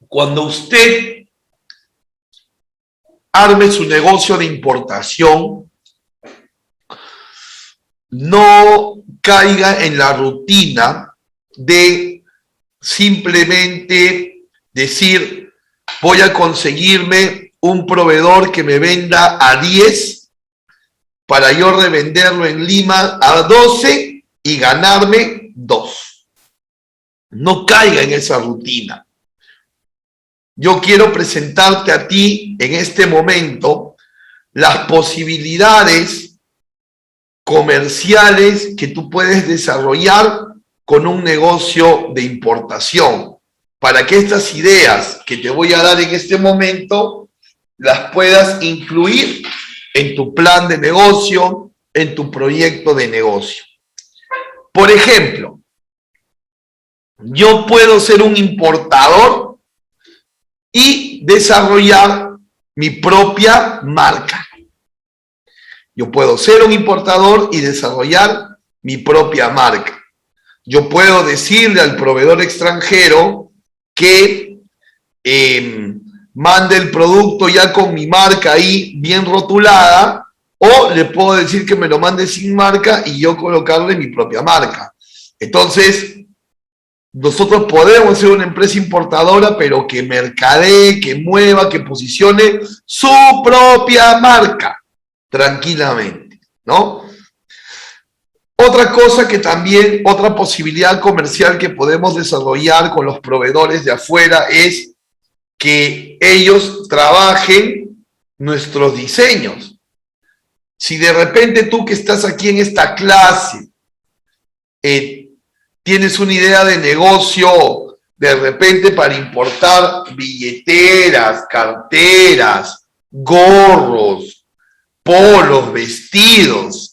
Cuando usted arme su negocio de importación, no caiga en la rutina de simplemente decir, voy a conseguirme un proveedor que me venda a 10 para yo revenderlo en Lima a 12 y ganarme 2. No caiga en esa rutina. Yo quiero presentarte a ti en este momento las posibilidades comerciales que tú puedes desarrollar con un negocio de importación, para que estas ideas que te voy a dar en este momento las puedas incluir en tu plan de negocio, en tu proyecto de negocio. Por ejemplo, yo puedo ser un importador y desarrollar mi propia marca. Yo puedo ser un importador y desarrollar mi propia marca. Yo puedo decirle al proveedor extranjero que mande el producto ya con mi marca ahí bien rotulada, o le puedo decir que me lo mande sin marca y yo colocarle mi propia marca. Entonces, nosotros podemos ser una empresa importadora, pero que mercadee, que mueva, que posicione su propia marca tranquilamente, ¿no? Otra cosa que también, otra posibilidad comercial que podemos desarrollar con los proveedores de afuera es que ellos trabajen nuestros diseños. Si de repente tú que estás aquí en esta clase tienes una idea de negocio, de repente para importar billeteras, carteras, gorros, polos, vestidos,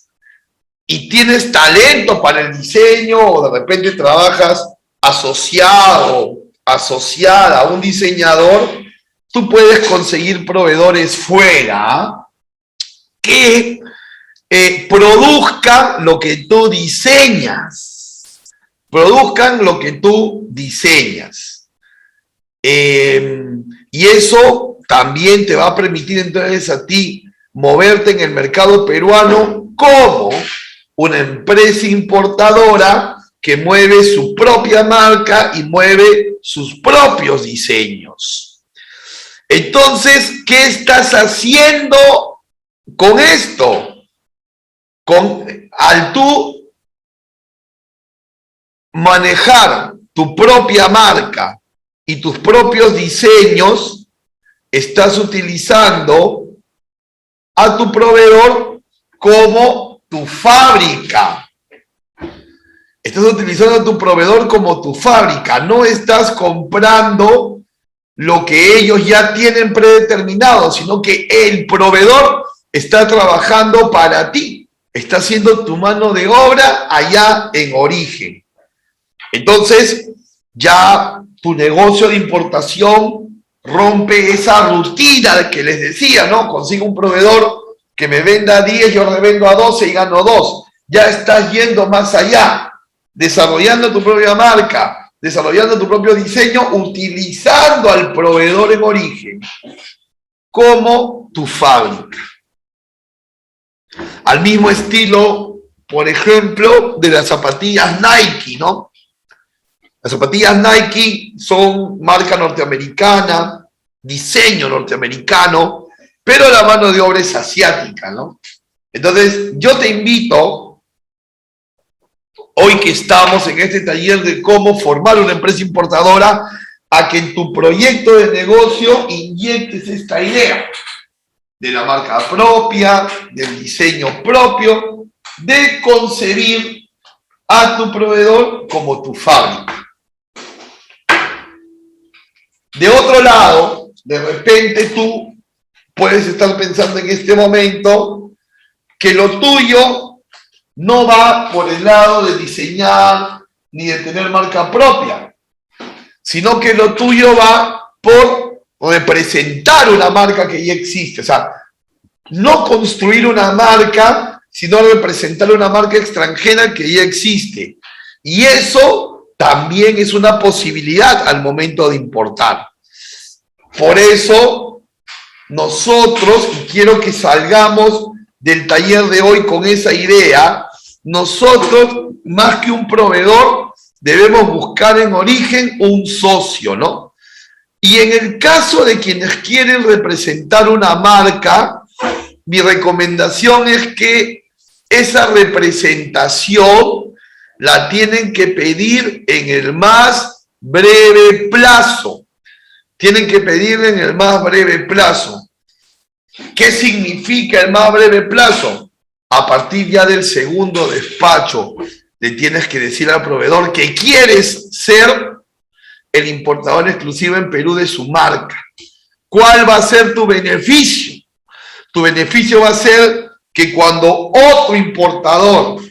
y tienes talento para el diseño, o de repente trabajas asociado, asociada a un diseñador, tú puedes conseguir proveedores fuera que produzcan lo que tú diseñas. Produzcan lo que tú diseñas. Y eso también te va a permitir entonces a ti moverte en el mercado peruano como una empresa importadora que mueve su propia marca y mueve sus propios diseños. Entonces, ¿qué estás haciendo con esto? Al tú manejar tu propia marca y tus propios diseños, estás utilizando a tu proveedor como tu fábrica. Estás utilizando a tu proveedor como tu fábrica. No estás comprando lo que ellos ya tienen predeterminado, sino que el proveedor está trabajando para ti. Está haciendo tu mano de obra allá en origen. Entonces, ya tu negocio de importación rompe esa rutina que les decía, ¿no? Consigo un proveedor que me venda 10, yo revendo a 12 y gano 2. Ya estás yendo más allá, desarrollando tu propia marca, desarrollando tu propio diseño, utilizando al proveedor en origen como tu fábrica. Al mismo estilo, por ejemplo, de las zapatillas Nike, ¿no? Las zapatillas Nike son marca norteamericana, diseño norteamericano, pero la mano de obra es asiática, ¿no? Entonces, yo te invito, hoy que estamos en este taller de cómo formar una empresa importadora, a que en tu proyecto de negocio inyectes esta idea de la marca propia, del diseño propio, de concebir a tu proveedor como tu fábrica. De otro lado, de repente tú puedes estar pensando en este momento que lo tuyo no va por el lado de diseñar ni de tener marca propia, sino que lo tuyo va por representar una marca que ya existe. O sea, no construir una marca, sino representar una marca extranjera que ya existe. Y eso también es una posibilidad al momento de importar. Por eso nosotros, y quiero que salgamos del taller de hoy con esa idea, nosotros, más que un proveedor, debemos buscar en origen un socio, ¿no? Y en el caso de quienes quieren representar una marca, mi recomendación es que esa representación la tienen que pedir en el más breve plazo. Tienen que pedirla en el más breve plazo. ¿Qué significa el más breve plazo? A partir ya del segundo despacho, le tienes que decir al proveedor que quieres ser el importador exclusivo en Perú de su marca. ¿Cuál va a ser tu beneficio? Tu beneficio va a ser que cuando otro importador,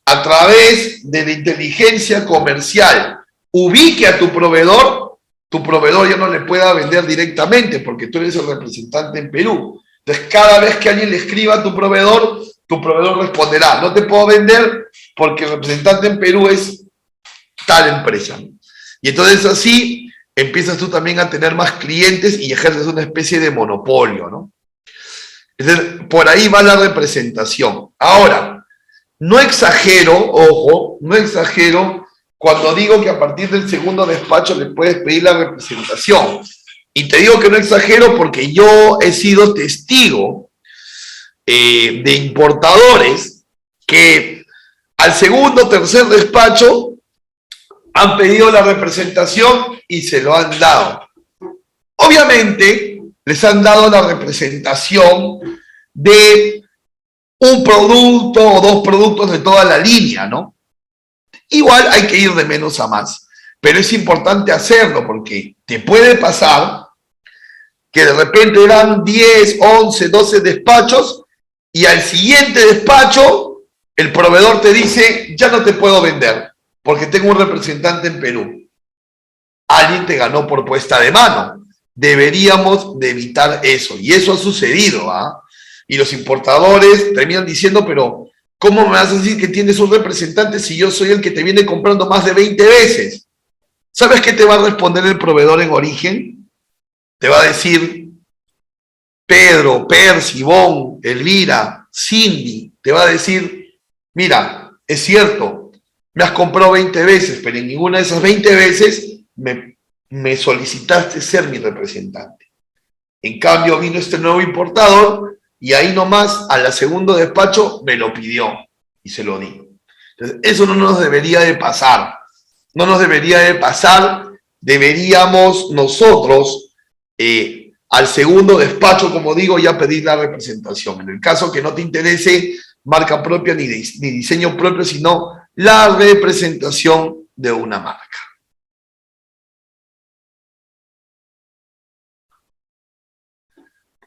a través de la inteligencia comercial, ubique a tu proveedor ya no le pueda vender directamente porque tú eres el representante en Perú. Entonces, cada vez que alguien le escriba a tu proveedor responderá, no te puedo vender porque el representante en Perú es tal empresa. Y entonces así empiezas tú también a tener más clientes y ejerces una especie de monopolio, ¿no? Entonces, por ahí va la representación. Ahora, no exagero, ojo, no exagero cuando digo que a partir del segundo despacho le puedes pedir la representación. Y te digo que no exagero porque yo he sido testigo de importadores que al segundo o tercer despacho han pedido la representación y se lo han dado. Obviamente, les han dado la representación de un producto o dos productos de toda la línea, ¿no? Igual hay que ir de menos a más, pero es importante hacerlo porque te puede pasar que de repente eran 10, 11, 12 despachos y al siguiente despacho el proveedor te dice, ya no te puedo vender porque tengo un representante en Perú. Alguien te ganó por puesta de mano. Deberíamos de evitar eso. Y eso ha sucedido, ¿ah? Y los importadores terminan diciendo, pero ¿cómo me vas a decir que tienes un representante si yo soy el que te viene comprando más de 20 veces? ¿Sabes qué te va a responder el proveedor en origen? Te va a decir, Pedro, Percy, Bon, Elvira, Cindy, te va a decir, mira, es cierto, me has comprado 20 veces, pero en ninguna de esas 20 veces me solicitaste ser mi representante. En cambio, vino este nuevo importador y ahí nomás, a la segundo despacho, me lo pidió y se lo di. Entonces, eso no nos debería de pasar. No nos debería de pasar. Deberíamos nosotros, al segundo despacho, como digo, ya pedir la representación. En el caso que no te interese marca propia ni diseño propio, sino la representación de una marca.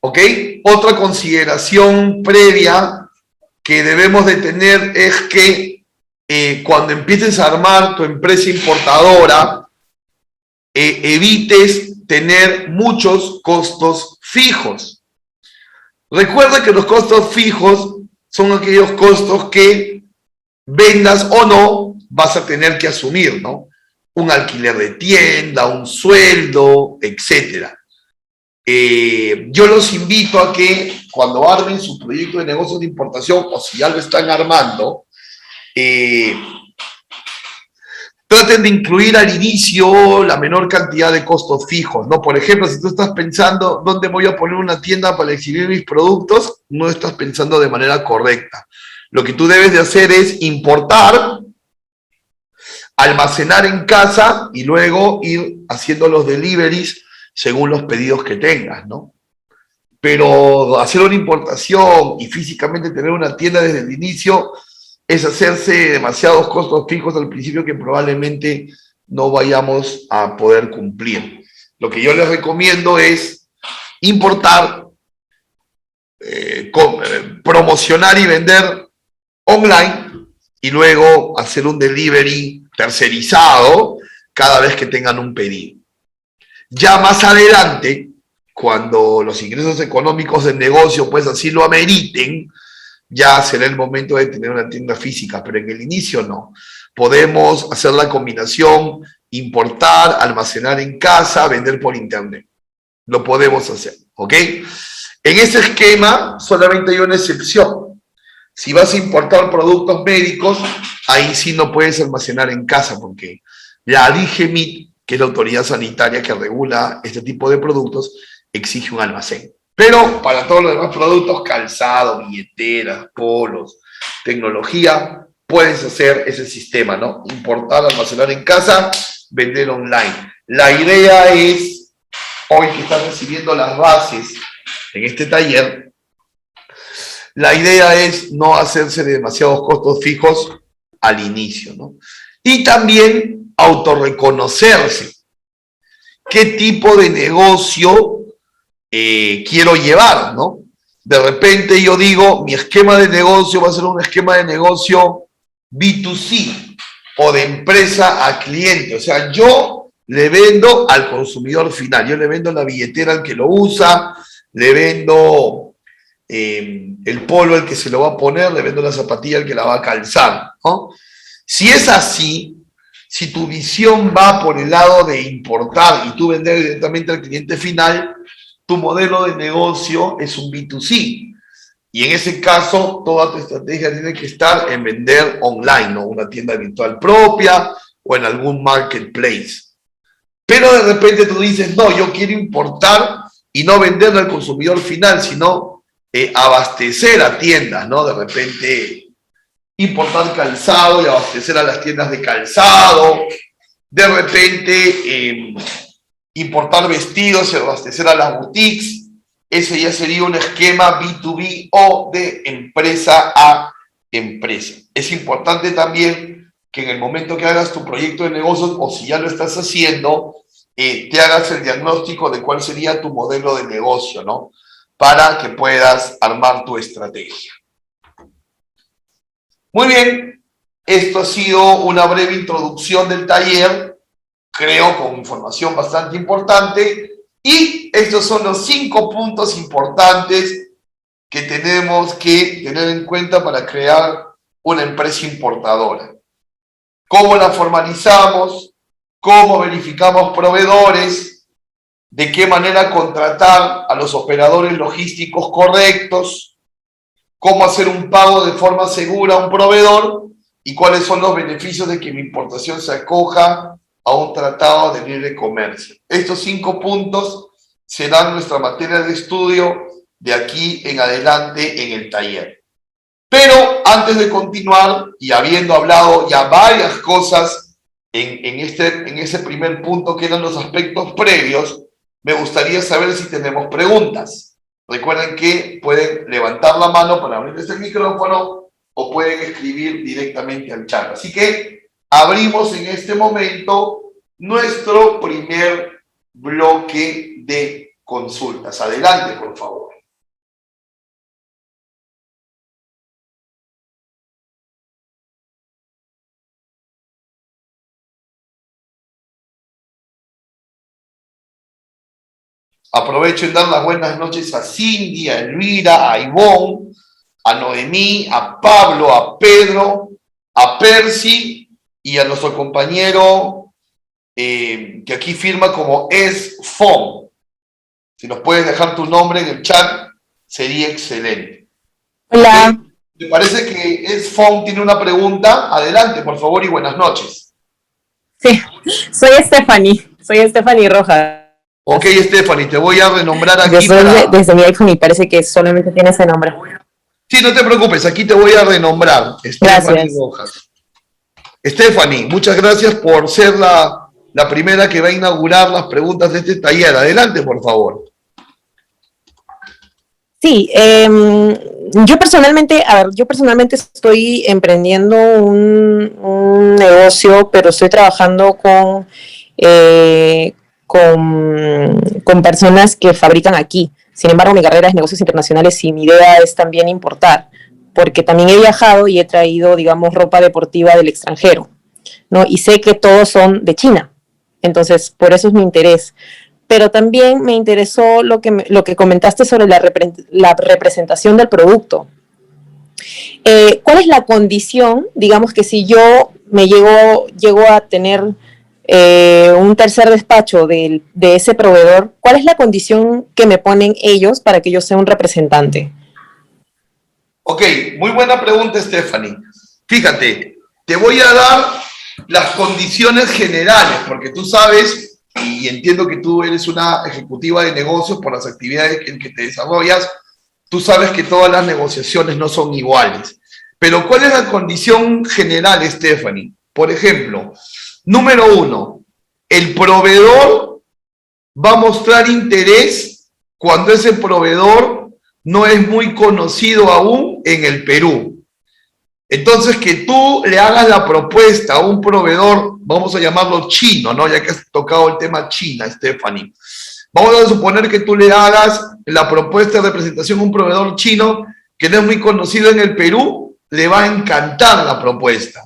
¿Ok? Otra consideración previa que debemos de tener es que cuando empieces a armar tu empresa importadora, evites tener muchos costos fijos. Recuerda que los costos fijos son aquellos costos que vendas o no vas a tener que asumir, ¿no? Un alquiler de tienda, un sueldo, etcétera. Yo los invito a que cuando armen su proyecto de negocio de importación o si ya lo están armando, traten de incluir al inicio la menor cantidad de costos fijos, ¿no? Por ejemplo, si tú estás pensando dónde voy a poner una tienda para exhibir mis productos, no estás pensando de manera correcta. Lo que tú debes de hacer es importar, almacenar en casa y luego ir haciendo los deliveries según los pedidos que tengas, ¿no? Pero hacer una importación y físicamente tener una tienda desde el inicio es hacerse demasiados costos fijos al principio que probablemente no vayamos a poder cumplir. Lo que yo les recomiendo es importar, promocionar y vender online y luego hacer un delivery tercerizado cada vez que tengan un pedido. Ya más adelante, cuando los ingresos económicos del negocio pues así lo ameriten, ya será el momento de tener una tienda física, pero en el inicio no. Podemos hacer la combinación, importar, almacenar en casa, vender por internet. lo podemos hacer, ¿ok? En ese esquema solamente hay una excepción. Si vas a importar productos médicos, ahí sí no puedes almacenar en casa, porque la DGMIT, que es la autoridad sanitaria que regula este tipo de productos, exige un almacén. Pero para todos los demás productos, calzado, billeteras, polos, tecnología, puedes hacer ese sistema, ¿no? Importar, almacenar en casa, vender online. La idea es, hoy que estás recibiendo las bases en este taller, la idea es no hacerse de demasiados costos fijos al inicio, ¿no? Y también autorreconocerse. ¿Qué tipo de negocio quiero llevar, ¿no? De repente yo digo, mi esquema de negocio va a ser un esquema de negocio B2C o de empresa a cliente. O sea, yo le vendo al consumidor final, yo le vendo la billetera al que lo usa, le vendo el polo al que se lo va a poner, le vendo la zapatilla al que la va a calzar, ¿no? Si es así, si tu visión va por el lado de importar y tú vender directamente al cliente final, tu modelo de negocio es un B2C. Y en ese caso, toda tu estrategia tiene que estar en vender online, ¿no? Una tienda virtual propia o en algún marketplace. Pero de repente tú dices, no, yo quiero importar y no venderle al consumidor final, sino abastecer a tiendas, ¿no? De repente importar calzado y abastecer a las tiendas de calzado. De repente importar vestidos y abastecer a las boutiques. Ese ya sería un esquema B2B o de empresa a empresa. Es importante también que en el momento que hagas tu proyecto de negocios, o si ya lo estás haciendo, te hagas el diagnóstico de cuál sería tu modelo de negocio, ¿no? Para que puedas armar tu estrategia. Muy bien, esto ha sido una breve introducción del taller, creo con información bastante importante, y estos son los 5 puntos importantes que tenemos que tener en cuenta para crear una empresa importadora. ¿Cómo la formalizamos? ¿Cómo verificamos proveedores? ¿De qué manera contratar a los operadores logísticos correctos? ¿Cómo hacer un pago de forma segura a un proveedor? ¿Y cuáles son los beneficios de que mi importación se acoja a un tratado de libre comercio? Estos 5 puntos serán nuestra materia de estudio de aquí en adelante en el taller. Pero antes de continuar, y habiendo hablado ya varias cosas en ese primer punto que eran los aspectos previos, me gustaría saber si tenemos preguntas. Recuerden que pueden levantar la mano para abrirles el micrófono o pueden escribir directamente al chat. Así que abrimos en este momento nuestro primer bloque de consultas. Adelante, por favor. Aprovecho en dar las buenas noches a Cindy, a Elvira, a Ivonne, a Noemí, a Pablo, a Pedro, a Percy y a nuestro compañero que aquí firma como ESFON. Si nos puedes dejar tu nombre en el chat, sería excelente. Hola. ¿Te parece que ESFON tiene una pregunta? Adelante, por favor, y buenas noches. Sí, soy Stephanie Rojas. Ok, Stephanie, te voy a renombrar aquí. Yo soy desde mi iPhone y parece que solamente tiene ese nombre. Sí, no te preocupes, aquí te voy a renombrar. Stephanie Gracias. Rojas. Stephanie, muchas gracias por ser la primera que va a inaugurar las preguntas de este taller. Adelante, por favor. Sí, yo personalmente estoy emprendiendo un negocio, pero estoy trabajando con personas que fabrican aquí. Sin embargo, mi carrera es negocios internacionales y mi idea es también importar, porque también he viajado y he traído, digamos, ropa deportiva del extranjero, ¿no? Y sé que todos son de China, entonces por eso es mi interés. Pero también me interesó lo que comentaste sobre la representación del producto. ¿Cuál es la condición, digamos que si yo llego a tener un tercer despacho de ese proveedor, ¿cuál es la condición que me ponen ellos para que yo sea un representante? Ok, muy buena pregunta, Stephanie. Fíjate, te voy a dar las condiciones generales, porque tú sabes, y entiendo que tú eres una ejecutiva de negocios por las actividades en que te desarrollas, tú sabes que todas las negociaciones no son iguales. Pero ¿cuál es la condición general, Stephanie? Por ejemplo, número 1, el proveedor va a mostrar interés cuando ese proveedor no es muy conocido aún en el Perú. Entonces, que tú le hagas la propuesta a un proveedor, vamos a llamarlo chino, ¿no? Ya que has tocado el tema China, Stephanie. Vamos a suponer que tú le hagas la propuesta de representación a un proveedor chino que no es muy conocido en el Perú, le va a encantar la propuesta.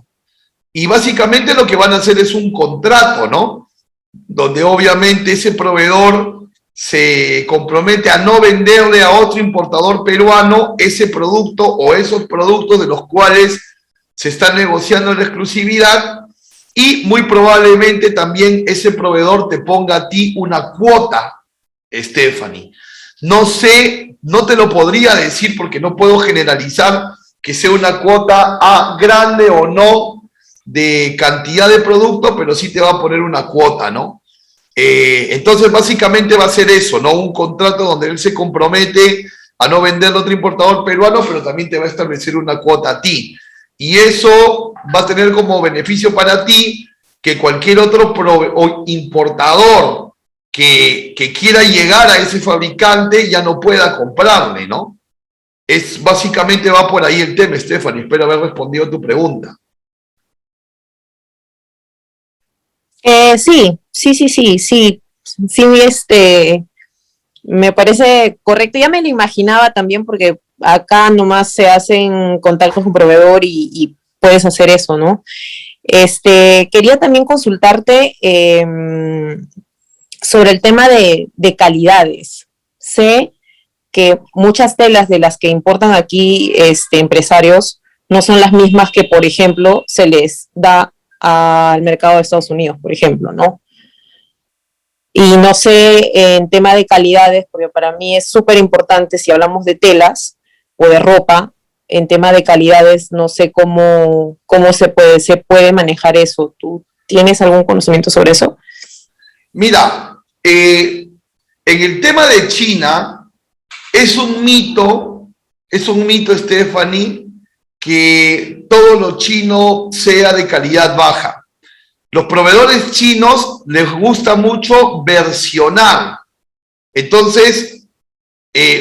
Y básicamente lo que van a hacer es un contrato, ¿no? Donde obviamente ese proveedor se compromete a no venderle a otro importador peruano ese producto o esos productos de los cuales se está negociando la exclusividad, y muy probablemente también ese proveedor te ponga a ti una cuota, Stephanie. No sé, no te lo podría decir porque no puedo generalizar que sea una cuota grande o no de cantidad de producto, pero sí te va a poner una cuota, ¿no? Entonces básicamente va a ser eso, ¿no? Un contrato donde él se compromete a no venderle a otro importador peruano, pero también te va a establecer una cuota a ti. Y eso va a tener como beneficio para ti que cualquier otro importador que quiera llegar a ese fabricante ya no pueda comprarle, ¿no? Básicamente va por ahí el tema, Stephanie. Espero haber respondido a tu pregunta. Sí, me parece correcto. Ya me lo imaginaba también porque acá nomás se hacen contactos con proveedor y puedes hacer eso, ¿no? Quería también consultarte sobre el tema de calidades. Sé que muchas telas de las que importan aquí empresarios no son las mismas que, por ejemplo, se les da al mercado de Estados Unidos, por ejemplo, ¿no? Y no sé, en tema de calidades, porque para mí es súper importante si hablamos de telas o de ropa, en tema de calidades, no sé cómo se puede manejar eso. ¿Tú tienes algún conocimiento sobre eso? Mira, en el tema de China, es un mito, Stephanie, que todo lo chino sea de calidad baja. Los proveedores chinos les gusta mucho versionar. Entonces,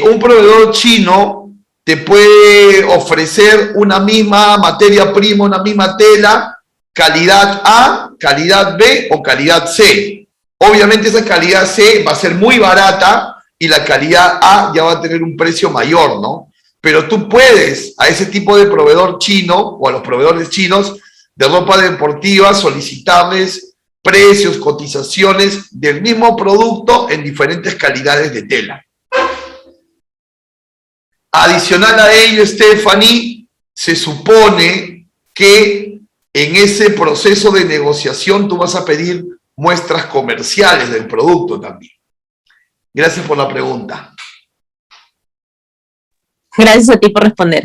un proveedor chino te puede ofrecer una misma materia prima, una misma tela, calidad A, calidad B o calidad C. Obviamente esa calidad C va a ser muy barata y la calidad A ya va a tener un precio mayor, ¿no? Pero tú puedes a ese tipo de proveedor chino o a los proveedores chinos de ropa deportiva solicitarles precios, cotizaciones del mismo producto en diferentes calidades de tela. Adicional a ello, Stephanie, se supone que en ese proceso de negociación tú vas a pedir muestras comerciales del producto también. Gracias por la pregunta. Gracias a ti por responder.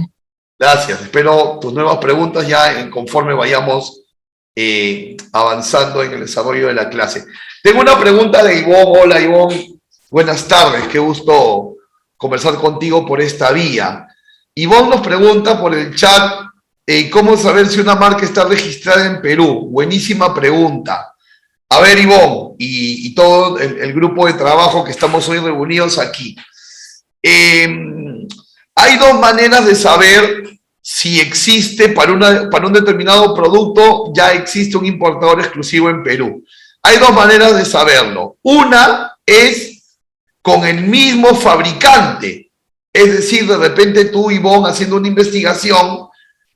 Gracias. Espero tus nuevas preguntas ya conforme vayamos avanzando en el desarrollo de la clase. Tengo una pregunta de Ivonne. Hola, Ivonne. Buenas tardes. Qué gusto conversar contigo por esta vía. Ivonne nos pregunta por el chat, ¿cómo saber si una marca está registrada en Perú? Buenísima pregunta. A ver, Ivonne, y todo el grupo de trabajo que estamos hoy reunidos aquí. Hay dos maneras de saber si existe para un determinado producto, ya existe un importador exclusivo en Perú. Hay dos maneras de saberlo. Una es con el mismo fabricante. Es decir, de repente tú, Ivonne, haciendo una investigación,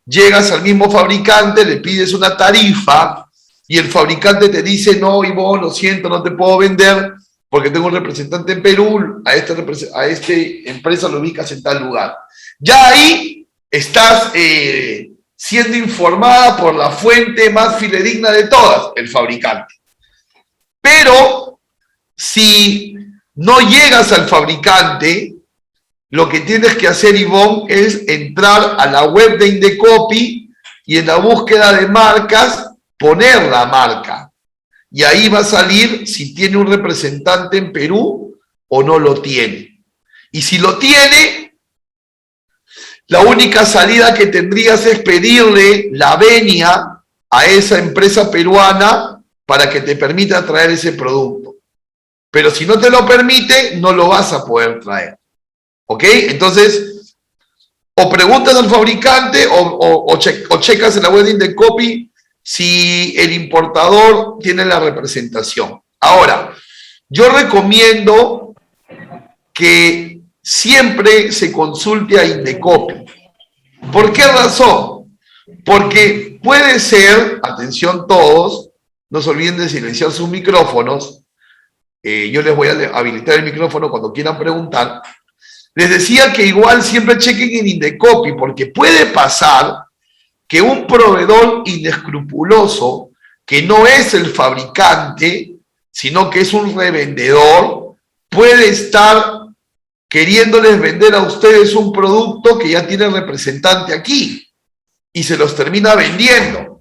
llegas al mismo fabricante, le pides una tarifa y el fabricante te dice, no, Ivonne, lo siento, no te puedo vender porque tengo un representante en Perú, a esta empresa lo ubicas en tal lugar. Ya ahí estás siendo informada por la fuente más fidedigna de todas, el fabricante. Pero si no llegas al fabricante, lo que tienes que hacer, Ivonne, es entrar a la web de Indecopi y en la búsqueda de marcas, poner la marca. Y ahí va a salir si tiene un representante en Perú o no lo tiene. Y si lo tiene, la única salida que tendrías es pedirle la venia a esa empresa peruana para que te permita traer ese producto. Pero si no te lo permite, no lo vas a poder traer. ¿Ok? Entonces, o preguntas al fabricante o checas en la web de Indecopi si el importador tiene la representación. Ahora, yo recomiendo que siempre se consulte a Indecopi. ¿Por qué razón? Porque puede ser, atención todos, no se olviden de silenciar sus micrófonos, yo les voy a habilitar el micrófono cuando quieran preguntar. Les decía que igual siempre chequen en Indecopi, porque puede pasar que un proveedor inescrupuloso, que no es el fabricante, sino que es un revendedor, puede estar queriéndoles vender a ustedes un producto que ya tiene representante aquí y se los termina vendiendo.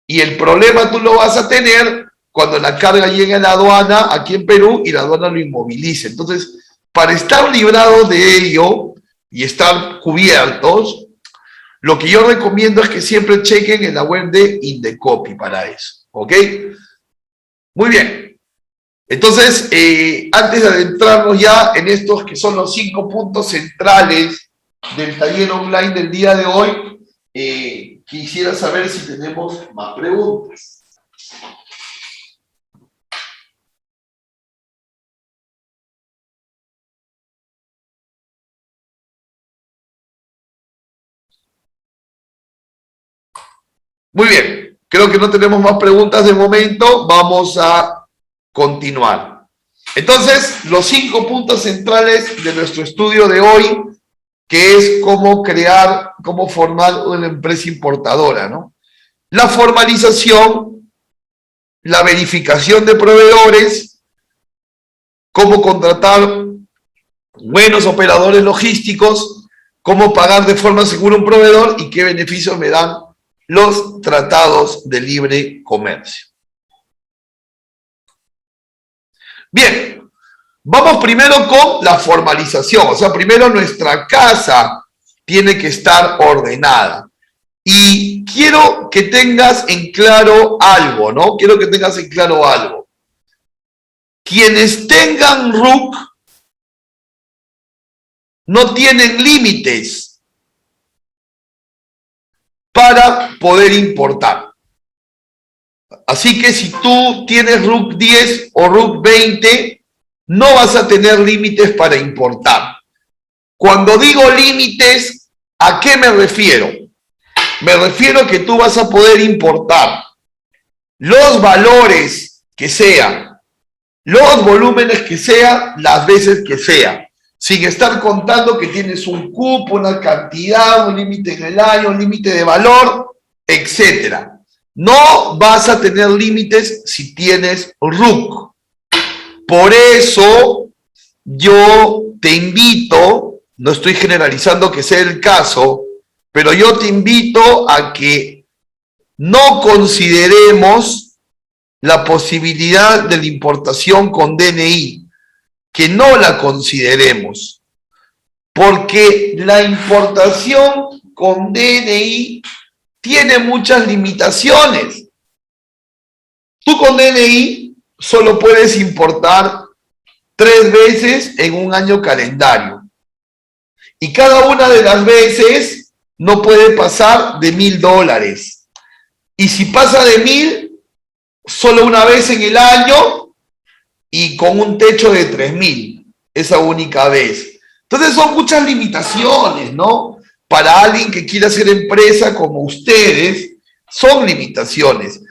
Y el problema tú lo vas a tener cuando la carga llegue a la aduana aquí en Perú y la aduana lo inmovilice. Entonces, para estar librados de ello y estar cubiertos, lo que yo recomiendo es que siempre chequen en la web de Indecopi para eso, ¿ok? Muy bien. Entonces, antes de adentrarnos ya en estos que son los 5 puntos centrales del taller online del día de hoy, quisiera saber si tenemos más preguntas. Muy bien, creo que no tenemos más preguntas de momento, vamos a continuar. Entonces, los 5 puntos centrales de nuestro estudio de hoy, que es cómo crear, cómo formar una empresa importadora, ¿no? La formalización, la verificación de proveedores, cómo contratar buenos operadores logísticos, cómo pagar de forma segura un proveedor y qué beneficios me dan los tratados de libre comercio. Bien, vamos primero con la formalización. O sea, primero nuestra casa tiene que estar ordenada. Y quiero que tengas en claro algo, ¿no? Quiero que tengas en claro algo. Quienes tengan RUC no tienen límites para poder importar. Así que si tú tienes RUC 10 o RUC 20, no vas a tener límites para importar. Cuando digo límites, ¿a qué me refiero? Me refiero a que tú vas a poder importar los valores que sean, los volúmenes que sean, las veces que sean, sin estar contando que tienes un cupo, una cantidad, un límite en el año, un límite de valor, etcétera. No vas a tener límites si tienes RUC. Por eso yo te invito, no estoy generalizando que sea el caso, pero yo te invito a que no consideremos la posibilidad de la importación con DNI, que no la consideremos, porque la importación con DNI tiene muchas limitaciones. Tú con DNI solo puedes importar 3 veces en un año calendario. Y cada una de las veces no puede pasar de $1,000. Y si pasa de 1,000, solo una vez en el año y con un techo de 3,000, esa única vez. Entonces son muchas limitaciones, ¿no? Para alguien que quiera hacer empresa como ustedes, son limitaciones.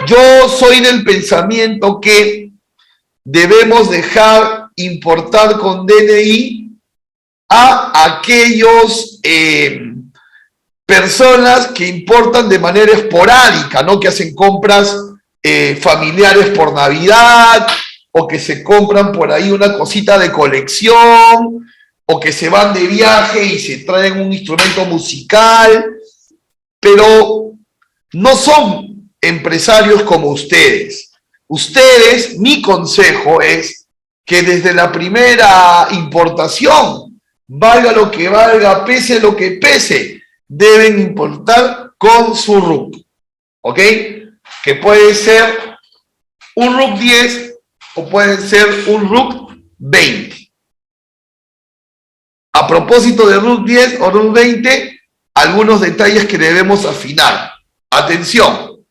Yo soy del pensamiento que debemos dejar importar con DNI a aquellos personas que importan de manera esporádica, ¿no? Que hacen compras familiares por Navidad, o que se compran por ahí una cosita de colección, o que se van de viaje y se traen un instrumento musical, pero no son empresarios como ustedes. Ustedes, mi consejo es que desde la primera importación, valga lo que valga, pese lo que pese, deben importar con su RUC, ¿ok? Que puede ser un RUC 10 o puede ser un RUC 20. A propósito de RUC 10 o RUC 20, algunos detalles que debemos afinar. Atención.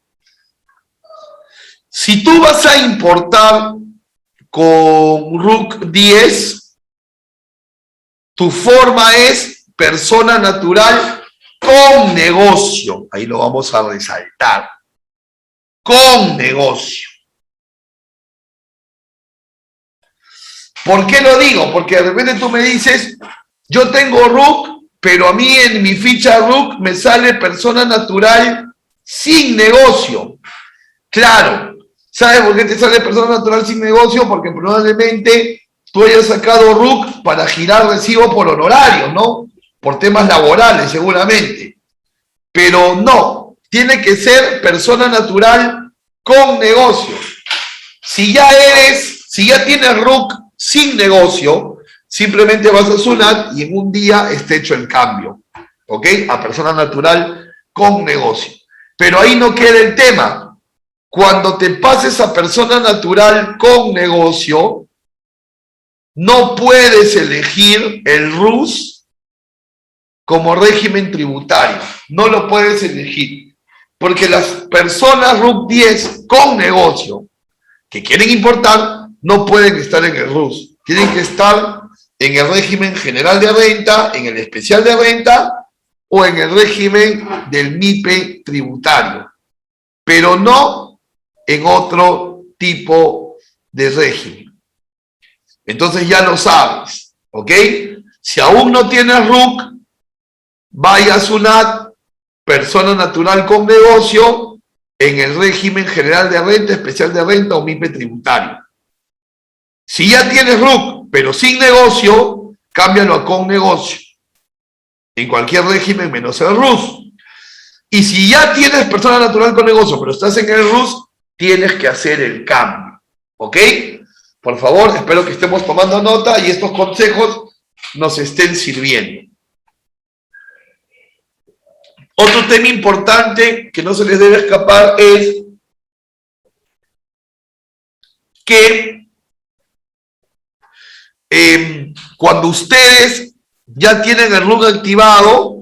Si tú vas a importar con RUC 10, tu forma es persona natural con negocio. Ahí lo vamos a resaltar. Con negocio. ¿Por qué lo digo? Porque de repente tú me dices, yo tengo RUC, pero a mí en mi ficha RUC me sale persona natural sin negocio. Claro. ¿Sabes por qué te sale persona natural sin negocio? Porque probablemente tú hayas sacado RUC para girar recibo por honorarios, ¿no? Por temas laborales, seguramente. Pero no, tiene que ser persona natural con negocio. Si ya tienes RUC sin negocio, simplemente vas a SUNAT y en un día está hecho el cambio, ¿ok? A persona natural con negocio. Pero ahí no queda el tema. Cuando te pases a persona natural con negocio, no puedes elegir el RUS como régimen tributario. No lo puedes elegir. Porque las personas RUC 10 con negocio que quieren importar no pueden estar en el RUS. Tienen que estar en el régimen general de renta, en el especial de renta o en el régimen del MIPE tributario. Pero no en otro tipo de régimen. Entonces ya lo sabes, ¿ok? Si aún no tienes RUC, vaya a SUNAT, persona natural con negocio, en el régimen general de renta, especial de renta o MIPE tributario. Si ya tienes RUC, pero sin negocio, cámbialo a con negocio. En cualquier régimen menos el RUS. Y si ya tienes persona natural con negocio, pero estás en el RUS, tienes que hacer el cambio, ¿ok? Por favor, espero que estemos tomando nota y estos consejos nos estén sirviendo. Otro tema importante que no se les debe escapar es que cuando ustedes ya tienen el RUC activado,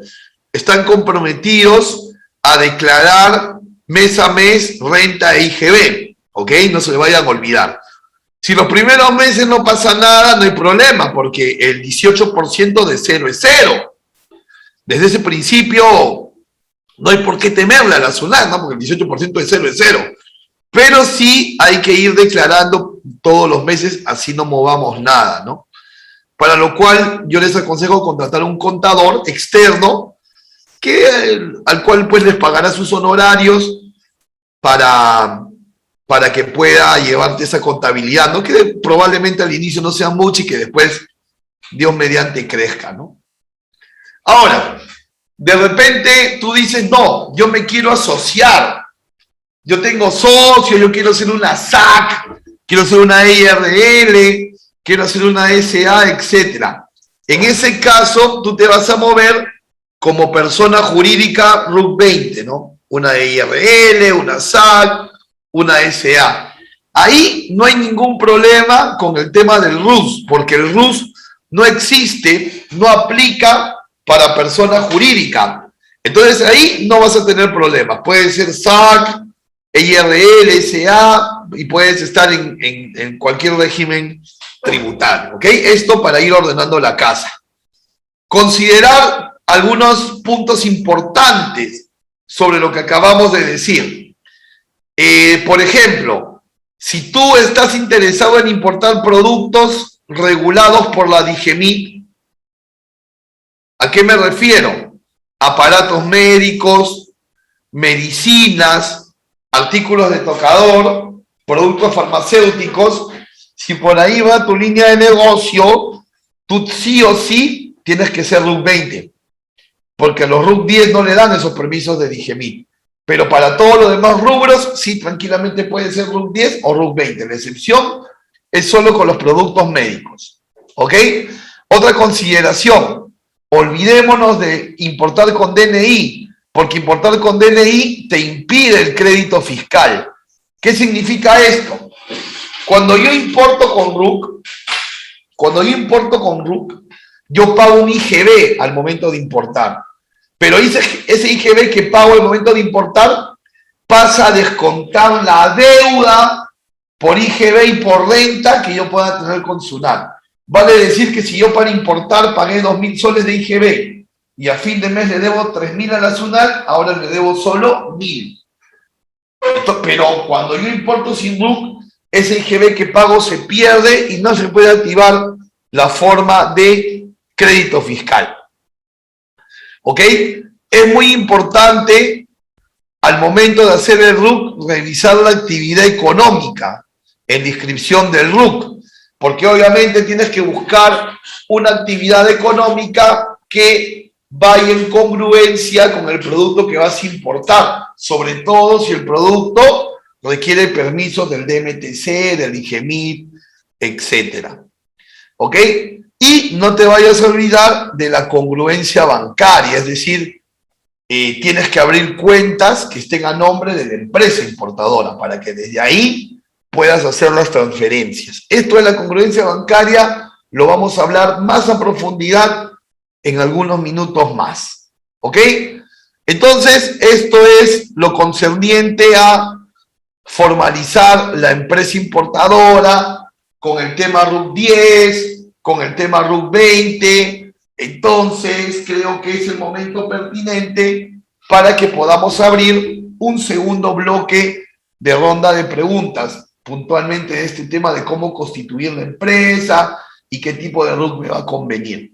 están comprometidos a declarar mes a mes renta e IGB, ¿ok? No se le vayan a olvidar. Si los primeros meses no pasa nada, no hay problema, porque el 18% de cero es cero. Desde ese principio no hay por qué temerle a la SUNAT, ¿no? Porque el 18% de cero es cero. Pero sí hay que ir declarando todos los meses, así no movamos nada, ¿no? Para lo cual yo les aconsejo contratar un contador externo al cual pues les pagará sus honorarios para que pueda llevarte esa contabilidad, ¿no? Que probablemente al inicio no sea mucho y que después Dios mediante crezca, ¿no? Ahora, de repente tú dices, no, yo me quiero asociar, yo tengo socio, yo quiero hacer una SAC, quiero hacer una IRL, quiero hacer una SA, etc. En ese caso, tú te vas a mover como persona jurídica RUC 20, ¿no? Una IRL, una SAC, una SA. Ahí no hay ningún problema con el tema del RUS, porque el RUS no existe, no aplica para persona jurídica. Entonces ahí no vas a tener problemas. Puede ser SAC, IRL, SA, y puedes estar en cualquier régimen tributario, ¿ok? Esto para ir ordenando la casa. Considerar algunos puntos importantes sobre lo que acabamos de decir. Por ejemplo, si tú estás interesado en importar productos regulados por la DIGEMIT, ¿a qué me refiero? Aparatos médicos, medicinas, artículos de tocador, productos farmacéuticos, si por ahí va tu línea de negocio, tú sí o sí tienes que ser RUC 20, porque a los RUC 10 no le dan esos permisos de Digemit. Pero para todos los demás rubros, sí, tranquilamente puede ser RUC 10 o RUC 20. La excepción es solo con los productos médicos. ¿Ok? Otra consideración, olvidémonos de importar con DNI, porque importar con DNI te impide el crédito fiscal. ¿Qué significa esto? Cuando yo importo con RUC, yo pago un IGB al momento de importar. Pero ese IGB que pago al momento de importar pasa a descontar la deuda por IGB y por renta que yo pueda tener con SUNAT. Vale decir que si yo para importar pagué 2.000 soles de IGB y a fin de mes le debo 3.000 a la SUNAT, ahora le debo solo 1.000. Pero cuando yo importo sin RUC, ese IGB que pago se pierde y no se puede activar la forma de crédito fiscal. ¿Ok? Es muy importante al momento de hacer el RUC revisar la actividad económica en la inscripción del RUC, porque obviamente tienes que buscar una actividad económica que vaya en congruencia con el producto que vas a importar, sobre todo si el producto requiere permisos del DMTC, del IGEMIT, etc. ¿Ok? Y no te vayas a olvidar de la congruencia bancaria, es decir, tienes que abrir cuentas que estén a nombre de la empresa importadora para que desde ahí puedas hacer las transferencias. Esto de la congruencia bancaria lo vamos a hablar más a profundidad en algunos minutos más. ¿Ok? Entonces, esto es lo concerniente a formalizar la empresa importadora con el tema RUC 10, con el tema RUC 20. Entonces, creo que es el momento pertinente para que podamos abrir un segundo bloque de ronda de preguntas, puntualmente de este tema de cómo constituir la empresa y qué tipo de RUC me va a convenir.